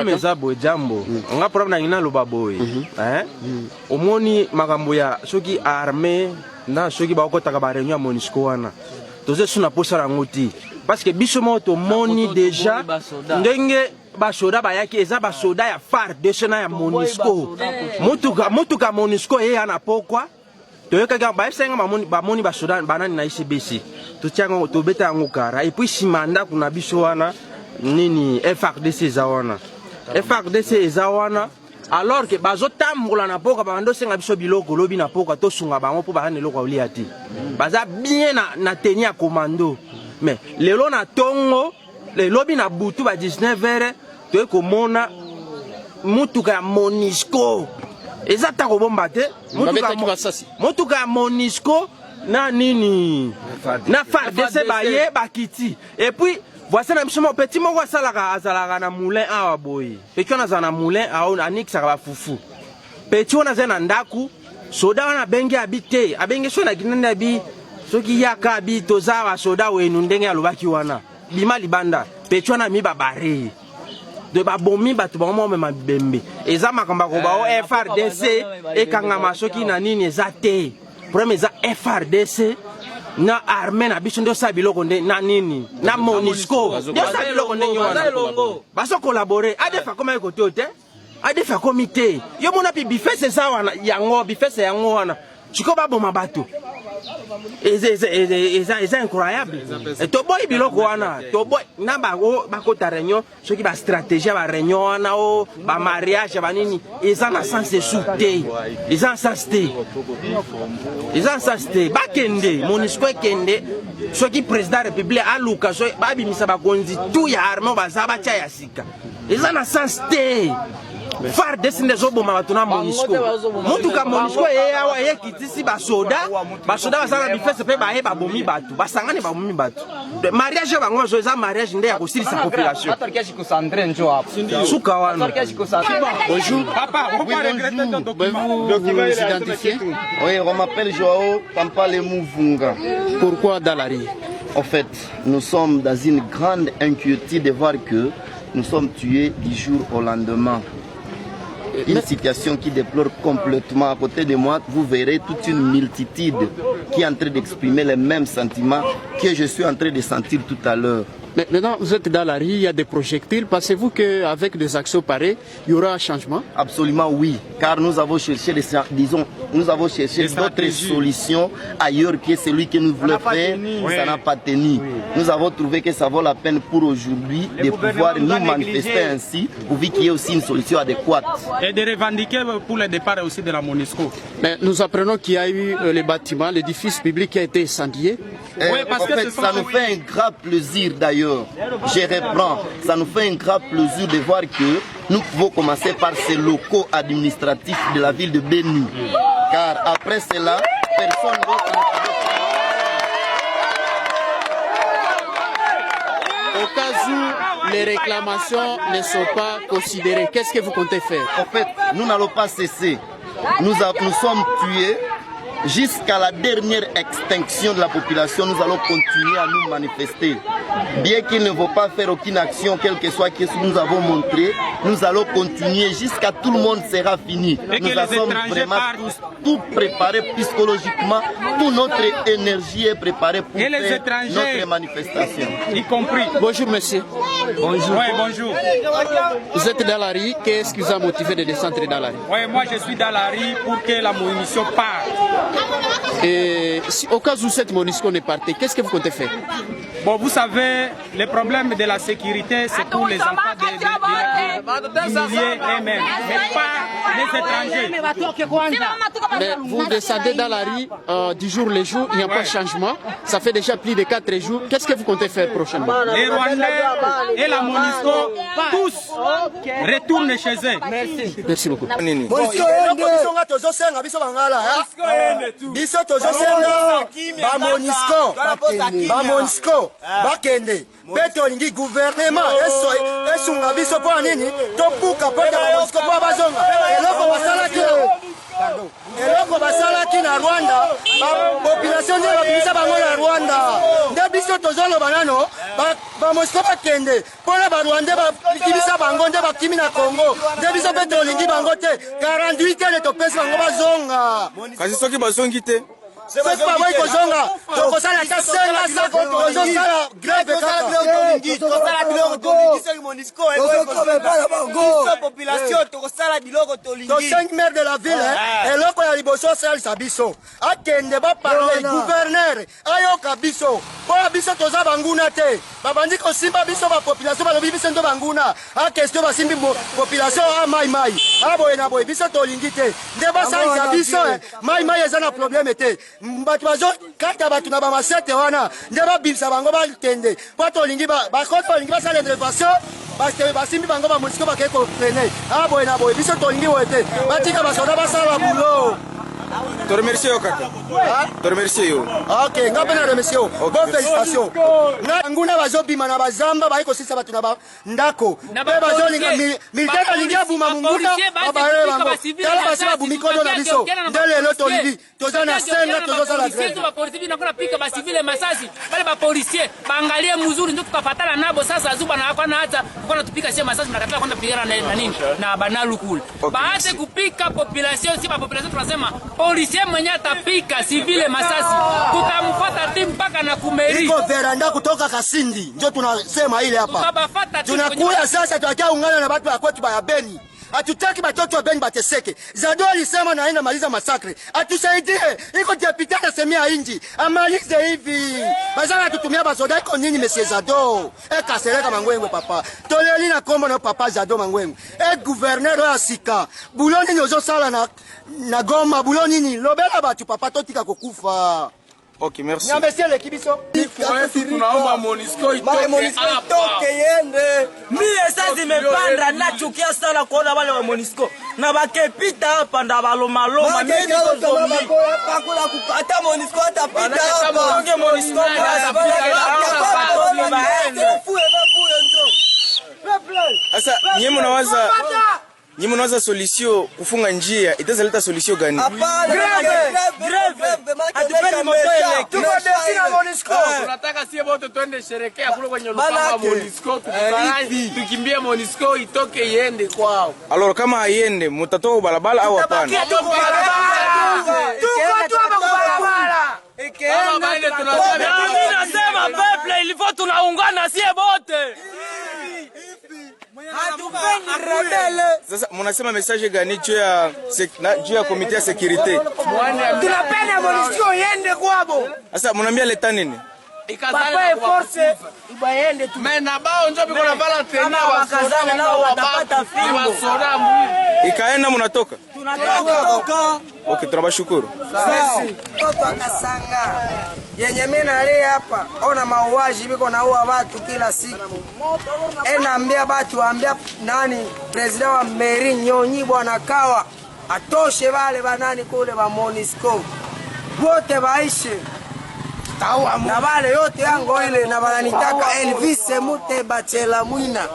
problème eza boye jambo nga problème na ngina loba boye omoni makambo ya soki armée na soki bakotaka ba réunion ya MONUSCO wana toze suna posala yango ti parce que biso moko tomoni déjà ndenge basoda bayaki eza basoda ya FARDC na ya MONUSCO mutuka MONUSCO ye ana pokwa toyokaka baesenga bamoni basoda banani na ICBC totiango tobeta yango kara et puis simanda kuna biso wana nini FARDC eza wana FARDC eza wana alors que bazotambola na poka bando senga biso biloko lobi na poka tosunga bango po bazana eloko olia ti baza bien na tenir ya commando mais lelo na tongo le lobi na butu ba 19h to komona mutuka ya MONUSCO eza ta kobomba te mutuka ya MONUSCO na nini na FARDC baye bakiti et puis voici na biso petit moko azalaka na moulin awa boye petit wana azala na moulin awa anikisaka bafufu petit wana aza na ndaku soda wana abengi abi te abengi so na kinani abi soki yaka abi toza basoda wenu ndenge alobaki wana bima libanda petit wana mi babare de babomi bato bango mema bembe eza makambo koba o FARDC ekangama soki na nini eza te problème eza FARDC na armée na biso ndio sa biloko nde na nini na MONUSCO ndio sa biloko nde nyona baso collaborer adefa comme côté te adefa comité yo mona pi bifese za wana yango bifese yango wana chiko baboma bato eza incroyable to boy biloko wana to boy na ba bakota réunion soki ba stratégie ba réunion wana o ba mariage ba nini eza na sens de souté eza sens te eza sens te bakende MONUSCO kende soki président république aluka so ba bimisa ba konzi tout ya armée baza ba tia ya sika eza na sens te FARDC ndezo boma bato na MONUSCO mutuka MONUSCO eyawa ekitisi basoda basala bifese pe baye babomi bato basangane babomi bato mariage bango zo eza mariage nde ya kosilisa population suka wana bonjour papa vous identifiez? Oui, on m'appelle Joao Kampale Mouvunga. Pourquoi Dalari? En fait, nous sommes dans une grande inquiétude de voir que nous sommes tués du jour au lendemain. Une situation qui déplore complètement. À côté de moi, vous verrez toute une multitude qui est en train d'exprimer les mêmes sentiments que je suis en train de sentir tout à l'heure. Maintenant, vous êtes dans la rue, il y a des projectiles. Pensez-vous qu'avec des actions pareilles, il y aura un changement? Absolument oui, car nous avons cherché, nous avons cherché d'autres solutions ailleurs que celui que nous voulons faire, ça n'a pas tenu. Nous avons trouvé que ça vaut la peine pour aujourd'hui de pouvoir nous manifester ainsi, pour qu'il y ait aussi une solution adéquate. Et de revendiquer pour le départ aussi de la MONUSCO. Mais nous apprenons qu'il y a eu le bâtiment, l'édifice public qui a été incendié. Oui, parce que ça nous fait un grand plaisir d'ailleurs. Je reprends, ça nous fait un grand plaisir de voir que nous pouvons commencer par ces locaux administratifs de la ville de Beni. Car après cela, personne d'autre. Au cas où les réclamations ne sont pas considérées, qu'est-ce que vous comptez faire? En fait, nous n'allons pas cesser. Nous sommes tués. Jusqu'à la dernière extinction de la population, nous allons continuer à nous manifester. Bien qu'il ne faut pas faire aucune action, quel que soit ce que nous avons montré, nous allons continuer jusqu'à tout le monde sera fini. Nous avons vraiment tout préparé psychologiquement, toute notre énergie est préparée pour faire notre manifestation. Y compris. Bonjour monsieur. Bonjour. Oui, bonjour. Vous êtes dans la rue, qu'est-ce qui vous a motivé de descendre dans la rue? Oui, moi je suis dans la rue pour que la munition parte. Et si, au cas où cette MONUSCO n'est partie, qu'est-ce que vous comptez faire? Bon, vous savez, le problème de la sécurité, c'est pour les enfants des milliers eux-mêmes, mais pas les étrangers. Mais vous descendez dans la rue du jour le jour, il n'y a pas de changement. Ça fait déjà plus de 4 jours. Qu'est-ce que vous comptez faire prochainement? Les Rwandais et la MONUSCO, tous retournent chez eux. Merci. Merci beaucoup. Bakende beto lingi gouvernement esunga biso po nini topuka po ya MONUSCO po bazonga eloko basala kilo pardon. Eloko basalaki na Rwanda, population nde bakimisa bango na Rwanda. Nde biso tozoloba nano, ba Moscou bakende. Pona ba Rwanda bakimisa bango nde bakimi na Congo. Nde biso pe tolingi bango te. 48 heures topesi bango bazonga. Kasi soki bazongi te. C'est pas moi qui zonga. Donc ça la casse là ça la grève population to sala biloko to lingi. Donc 5 maires de la ville et loko ya liboso sala sabiso. Akende ba parler gouverneur ayoka biso. Pour biso toza banguna te. Babandi ko simba biso ba population ba lobi biso ndo banguna. A question ba simbi population a mai. A boye na boye biso to lingi te. Nde ba sala biso mai ezana problème te. Batu bazo kata batu na ba masete wana nde ba bimsa bango ba kende po to lingi ba koto lingi ba sala intervention parce que ba simbi bango ba Monisco ba keko freiner a boye na boye biso to lingi wote batika ba soda ba sala boulot. Te remercie kaka. Te remercie yo. OK, ngape na remercie yo. Bonne félicitation. Na nguna bazo bima na bazamba ba iko sisa batu na ba ndako. Be bazo linga militaire lingi buma munguka ba bango. Kala basi bumi kodo na biso. Ndele lo to lingi. Tozana senga tozoza la grève. Ba polisi bina kuna pika ba civile masasi. Bale ba policier baangalie mzuri ndio tukafatana nabo sasa zuba na hapa na hata kuna tupika sie masasi nakatala kwenda pigana na nini na banalu kule. Baate kupika population si ba population tunasema policier mwenye atapika civile masasi tutamfuata timu mpaka na kumeri. Iko veranda kutoka Kasindi ndio tunasema ile hapa. Tunakuya sasa tuakia ungana na watu wa kwetu ba Beni. Hatutaki batoto wa Beni bateseke. Zado alisema naenda maliza masakre. Atusaidie. Iko deputy anasemea inji. Amalize hivi. Bazana tutumia basoda iko nini monsieur Zado? Kasereka mangwengwe papa. Toleli na kombo na papa Zado mangwengwe. Gouverneur wa Sika. Buloni nyozo sala na Goma buloni ni lobela batu papa totika kokufa. OK, merci. Niambie l'équipe iso. Tunaomba Monisco itoke yende. Mie sasa zimepanda nachukia sana kuona wale wa Monisco. Na bakepita hapa nda baloma loma mimi tozombi. Pakula kupata Monisco atapita hapa. Onge Monisco Sasa nyinyi mnawaza solution kufunga njia itazaleta solution gani? Greve. Atupeni moto elektriki. Tuko destina Monisco. Tunataka sie wote twende sherekea kule kwenye lupanga Monisco tukimbie tukimbie Monisco itoke iende kwao. Alors kama haiende mtatoa barabara au hapana? Tuko tu hapa barabara. Ikienda tunasema mimi nasema peuple il faut tunaungana sie wote. Sasa mnasema message gani juu ya comité ya sécurité? Tunapenda Monisco iende kwabo. Sasa mnaambia leta nini? Papa force ibaende tu. Mena bao ndio biko na bala tena wakazana nao watapata fimbo. Ikaenda mnatoka? Tunatoka. OK, tunabashukuru. Sisi toto akasanga. Yenye mimi nali hapa ona mauaji biko naua watu kila siku. Naambia watu ambia nani president wa Meri Nyonyi bwana Kawa atoshe wale banani kule ba Monisco. Wote baishe. Na wale yote yango ile na bananitaka Elvis Mute Bachela Mwina.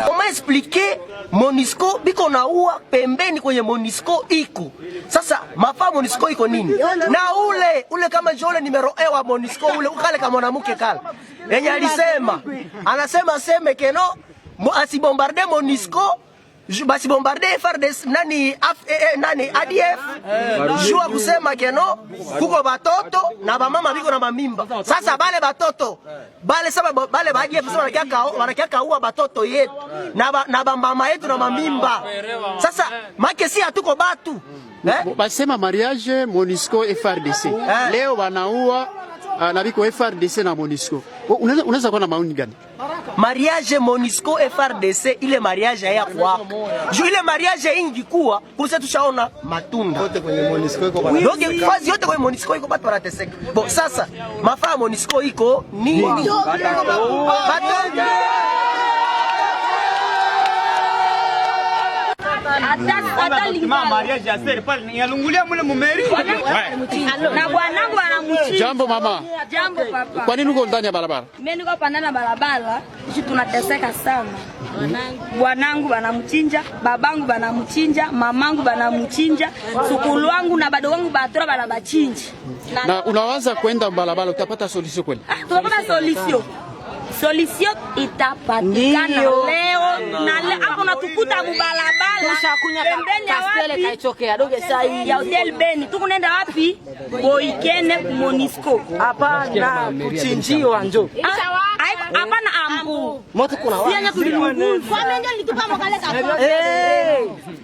On m'a expliqué Monisco biko naua pembeni kwenye Monisco iko. Sasa mafaa Monisco iko nini? Na ule kama jole numero 1 wa Monisco ule ukale kama mwanamke kale. Yenye anasema seme keno asibombarde Monisco basi bombarde FARDC nani ADF jua kusema keno kuko batoto na bamama biko na mamimba. Sasa bale batoto bale sababu bale ba ADF wanakiaka uwa batoto yetu na bamama yetu na mamimba. Sasa make si hatuko batu basema mariage Monisco FARDC leo wanaua na biko FARDC na Monisco. Unaweza kuwa na maoni gani? Mariage Monisco FARDC ile mariage ya kwako. Juu ile mariage ingikuwa kusa tushaona matunda. Yote kwenye Monisco iko bana. Yote fazi yote kwenye Monisco iko batu wanateseka. Bon sasa mafaa Monisco iko nini? Na bwanangu anamuchinja. Jambo mama. Jambo papa. Kwa nini uko ndani ya barabara? Mimi niko pandana barabara, sisi tunateseka sana. Bwanangu banamuchinja, babangu banamuchinja, mamangu banamuchinja, sukulu wangu na bado wangu batora banabachinja. Na unawaza kwenda barabara utapata solution kweli? Tutapata solution. Solution itapatikana leo na hapo natukuta mubalabala pembeni ya wapi kaitokea doge sai ya Hotel Beni tukunenda wapi Boikene Monisco Hapana kuchinjiwa njo hapana ambu moto kuna wapi sianya tulimunguzi kwa mengi nitupa makaleka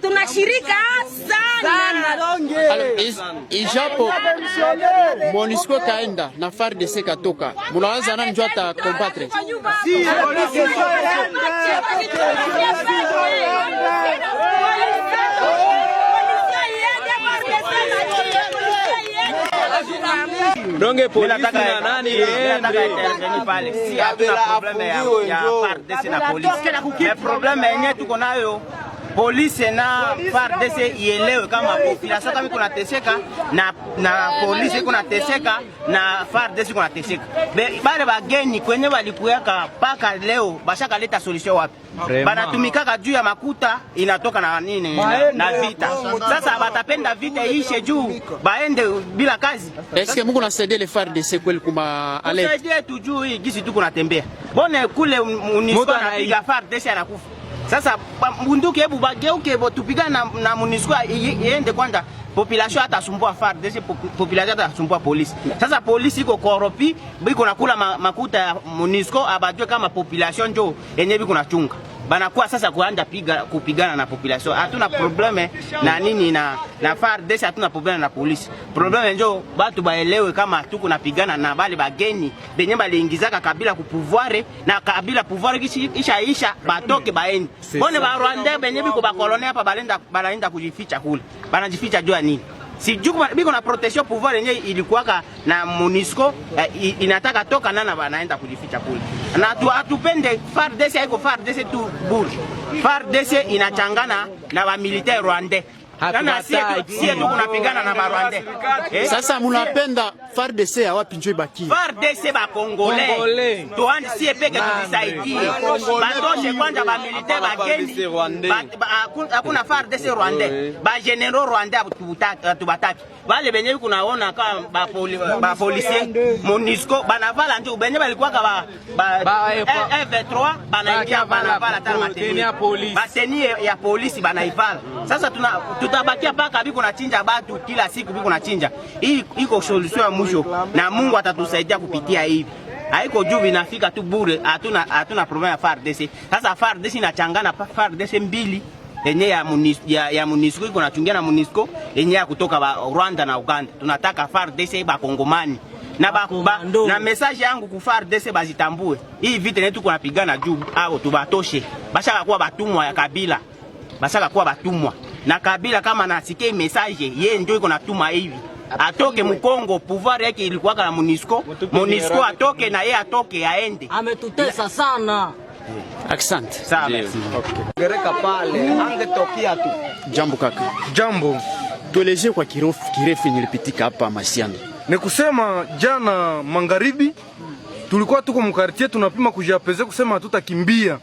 tunashirika sana donge ijapo Monisco kaenda na FARDC katoka munaanza nani njo ata combattre Donge polisi na nani interveni pale. Si hatuna probleme ya FARDC na polisi. Le probleme yenyewe tuko nayo polisi na FARDC ielewe kama population kama kuna teseka na polisi kuna teseka na FARDC kuna teseka. Bale bageni kwenye walikuweka paka leo bashaka leta solution wapi? Banatumikaka juu ya makuta inatoka na nini na vita. Sasa batapenda vita ishe juu baende bila kazi. Eske Mungu nasaidia le FARDC kweli kuma alert? Saidia tu juu hii gisi tuko natembea. Bone kule Monisco anapiga FARDC anakufa. Sasa bunduki hebu bageuke tupigane na Monisco iende kwanza population atasumbua FARDC population atasumbua polisi. Sasa polisi iko koropi biko nakula makuta ya Monisco abajwe kama population njo yenye biko nachunga. Banakuwa sasa kuanza kupigana na population. Hatuna probleme na nini na FARDC, hatuna probleme na polisi. Probleme njo batu baelewe kama tuko napigana na bale bageni benye baliingizaka kabila ku pouvoir na kabila pouvoir kisha batoke baeni. Bone ba Rwanda benye biko ba kolone hapa balenda kujificha kule. Banajificha jua nini? Si juku biko na protection pouvoir yenye ilikuwaka na Monisco inataka toka nana banaenda kujificha kule. Na atupende FARDC haiko FARDC tu bure. FARDC inachangana na wa militaire rwandais. Kana sie tu kunapigana na Rwanda. Sasa munapenda FARDC hawapi njoo ibaki? FARDC ba Congolais. Tuanze sie peke tujisaidie. Batoshe kwanza ba militaire bageni. Hakuna FARDC rwandais. Ba general rwandais tubataki. Wale benye kunaona kama ba policier Monisco banavala ndio benye balikuwa ba F3 banaingia banavala tena mateni ya polisi. Mateni ya polisi banaivala. Sasa tutabakia paka biko na chinja batu kila siku biko na chinja. Hii iko solution ya mwisho na Mungu atatusaidia kupitia hivi. Haiko juu inafika tu bure, hatuna problema ya FARDC. Sasa FARDC inachangana FARDC mbili yenye ya Monisco iko nachungia na Monisco yenye ya kutoka Rwanda na Uganda. Tunataka FARDC ba Kongomani. Na message yangu ku FARDC bazitambue. Hii vita yetu tuko napigana juu au tubatoshe. Bashaka kuwa batumwa ya kabila. Bashaka kuwa batumwa. Na kabila kama nasikia message yeye ndio iko natuma hivi. Atoke Mkongo, pouvoir yake ilikuwa na Monisco. Monisco atoke na yeye atoke aende. Ametutesa sana. Asante. Sawa. Gereka pale, angetokea tu. Jambo kaka. Jambo. Tueleze kwa kirefu nilipitika hapa Masiano. Ni kusema jana magharibi tulikuwa tuko mkartie tunapima kujiapeze kusema hatutakimbia.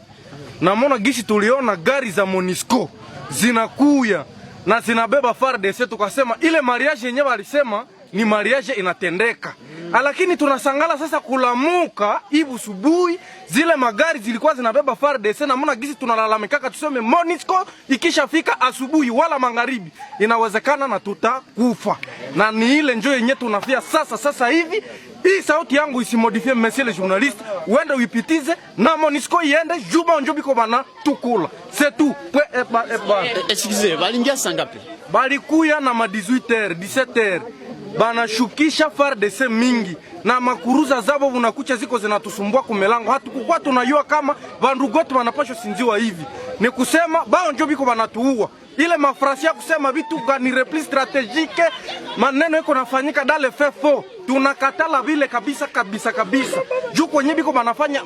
Na mbona gishi tuliona gari za Monisco zinakuya na zinabeba FARDC, tukasema ile mariage yenyewe walisema ni mariage inatendeka. Lakini tunasangala sasa kulamuka ibu subuhi zile magari zilikuwa zinabeba FARDC na mbona gishi tunalalamikaka tuseme Monisco ikishafika asubuhi wala magharibi inawezekana na tutakufa. Na ni ile njoo yenyewe tunafia sasa hivi. Hii sauti yangu isimodifie monsieur le journaliste, uende uipitize na Monisco iende juba njobiko bana tukula. C'est tout. Excusez, balingia sangapi? Balikuya na ma 18h, 17h. Bana shukisha FARDC mingi na makuruza zabo unakucha ziko zinatusumbua kumelango. Hatukukua tunajua kama bandugu wetu wanapaswa sinziwa hivi. Ni kusema bao njobiko banatuua. Ile mafrasi ya kusema vitu gani repli strategique maneno yako nafanyika dale fefo tunakatala vile kabisa. Juu kwenye biko banafanya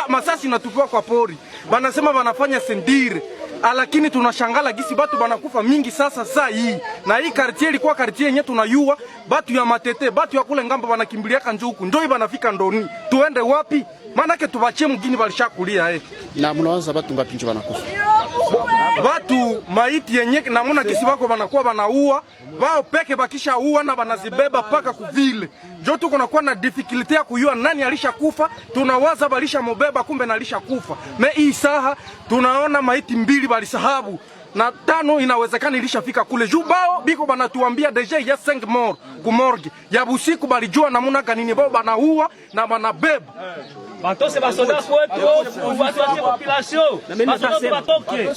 masasi natupiwa kwa pori. Banasema banafanya sendire. lakini tunashangala gisi batu banakufa mingi sasa saa hii. Na hii quartier ilikuwa quartier yenye tunayua batu ya Matete, batu ya kule ngambo banakimbilia kanjuku. Njoo banafika ndoni. Tuende wapi? Manake tubachie mgini balishakulia Na mnaanza batu ngapi nje banakufa? Watu maiti yenye namuna kisi bako banakuwa banaua wao peke bakisha ua na banazibeba paka kuvile. Njo tuko nakuwa na difficulty ya kujua nani alishakufa. Tunawaza balisha mobeba kumbe na alishakufa. Me hii saha tunaona maiti mbili balisahabu na 5 inawezekana ilishafika kule. Jubao biko banatuambia deja ya 5 mort ku morgue. Ya busiku balijua namuna kanini bao banaua na banabeba. Batose basoda kwetu, watu wa population. Basoda batoke.